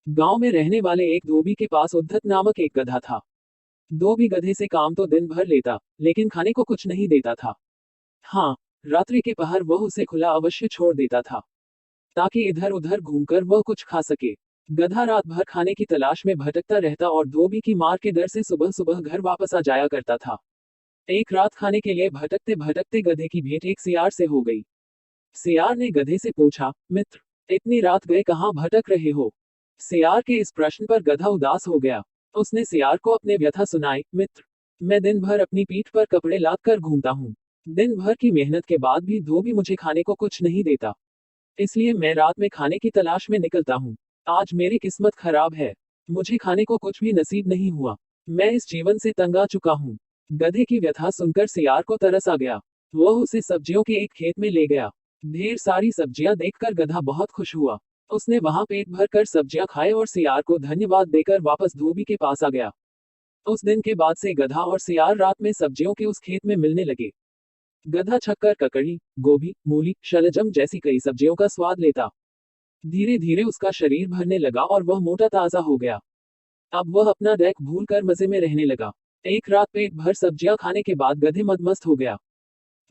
गांव में रहने वाले एक धोबी के पास उद्धत नामक एक गधा था। धोबी गधे से काम तो दिन भर लेता, लेकिन खाने को कुछ नहीं देता था। हाँ, रात्रि के पहर वह उसे खुला अवश्य छोड़ देता था, ताकि इधर उधर घूमकर वह कुछ खा सके। गधा रात भर खाने की तलाश में भटकता रहता और धोबी की मार के डर से सुबह सुबह घर वापस आ जाया करता था। एक रात खाने के लिए भटकते भटकते गधे की भेंट एक सियार से हो गई। सियार ने गधे से पूछा, मित्र, इतनी रात गए कहाँ भटक रहे हो? सियार के इस प्रश्न पर गधा उदास हो गया। उसने सियार को अपने व्यथा सुनाई, मित्र, मैं दिन भर अपनी पीठ पर कपड़े लाद कर घूमता हूँ। दिन भर की मेहनत के बाद भी धोबी मुझे खाने को कुछ नहीं देता, इसलिए मैं रात में खाने की तलाश में निकलता हूँ। आज मेरी किस्मत खराब है, मुझे खाने को कुछ भी नसीब नहीं हुआ। मैं इस जीवन से तंग आ चुका हूँ। गधे की व्यथा सुनकर सियार को तरस आ गया। वह उसे सब्जियों के एक खेत में ले गया। ढेर सारी सब्जियां देखकर गधा बहुत खुश हुआ। उसने वहां पेट भर कर सब्जियां खाए और सियार को धन्यवाद देकर वापस धोबी के पास आ गया। उस दिन के बाद से गधा और सियार रात में सब्जियों के उस खेत में मिलने लगे। गधा छक्कर, ककड़ी, गोभी, मूली, शलजम जैसी कई सब्जियों का स्वाद लेता। धीरे धीरे उसका शरीर भरने लगा और वह मोटा ताजा हो गया। अब वह अपना डेक भूल कर मजे में रहने लगा। एक रात पेट भर सब्जियां खाने के बाद गधे मदमस्त हो गया।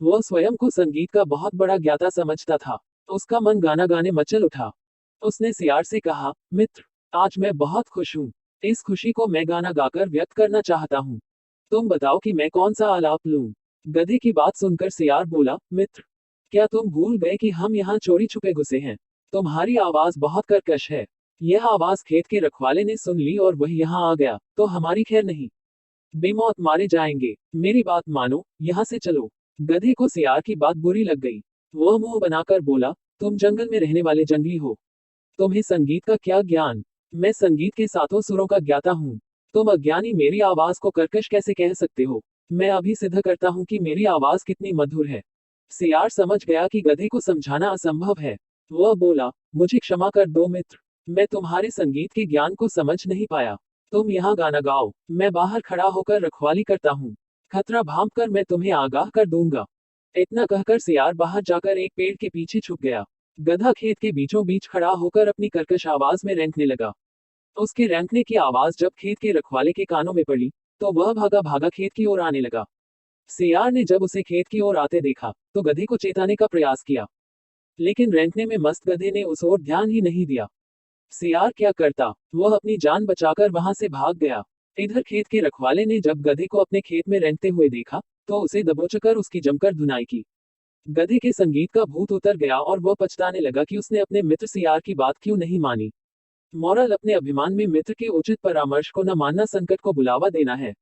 वह स्वयं को संगीत का बहुत बड़ा ज्ञाता समझता था। उसका मन गाना गाने मचल उठा। उसने सियार से कहा, मित्र, आज मैं बहुत खुश हूँ। इस खुशी को मैं गाना गाकर व्यक्त करना चाहता हूँ। तुम बताओ कि मैं कौन सा आलाप लूं? गधे की बात सुनकर सियार बोला, मित्र, क्या तुम भूल गए कि हम यहाँ चोरी छुपे घुसे हैं? तुम्हारी आवाज बहुत कर्कश है। यह आवाज खेत के रखवाले ने सुन ली और वह यहाँ आ गया, तो हमारी खैर नहीं। बेमौत मारे जाएंगे। मेरी बात मानो, यहाँ से चलो। गधे को सियार की बात बुरी लग गई। वह मुंह बनाकर बोला, तुम जंगल में रहने वाले जंगली हो। तुम्हें संगीत का क्या ज्ञान? मैं संगीत के सातों सुरों का ज्ञाता हूँ। तुम अज्ञानी मेरी आवाज को कर्कश कैसे कह सकते हो? मैं अभी सिद्ध करता हूँ कि मेरी आवाज कितनी मधुर है। सियार समझ गया कि गधे को समझाना असंभव है। वह बोला, मुझे क्षमा कर दो मित्र, मैं तुम्हारे संगीत के ज्ञान को समझ नहीं पाया। तुम यहाँ गाना गाओ, मैं बाहर खड़ा होकर रखवाली करता हूँ। खतरा भांप कर मैं तुम्हें आगाह कर दूंगा। इतना कहकर सियार बाहर जाकर एक पेड़ के पीछे छुप गया। गधा खेत के बीचों बीच खड़ा होकर अपनी कर्कश आवाज में रेंकने लगा। उसके रेंकने की आवाज जब खेत के रखवाले के कानों में पड़ी, तो वह भागा भागा खेत की ओर आने लगा। सियार ने जब उसे खेत की ओर आते देखा, तो गधे को चेताने का प्रयास किया, लेकिन रेंकने में मस्त गधे ने उस ओर ध्यान ही नहीं दिया। सियार क्या करता, वह अपनी जान बचाकर वहां से भाग गया। इधर खेत के रखवाले ने जब गधे को अपने खेत में रेंकते हुए देखा, तो उसे दबोचकर उसकी जमकर धुनाई की। गधे के संगीत का भूत उतर गया और वह पछताने लगा कि उसने अपने मित्र सियार की बात क्यों नहीं मानी। मोरल, अपने अभिमान में मित्र के उचित परामर्श को न मानना संकट को बुलावा देना है।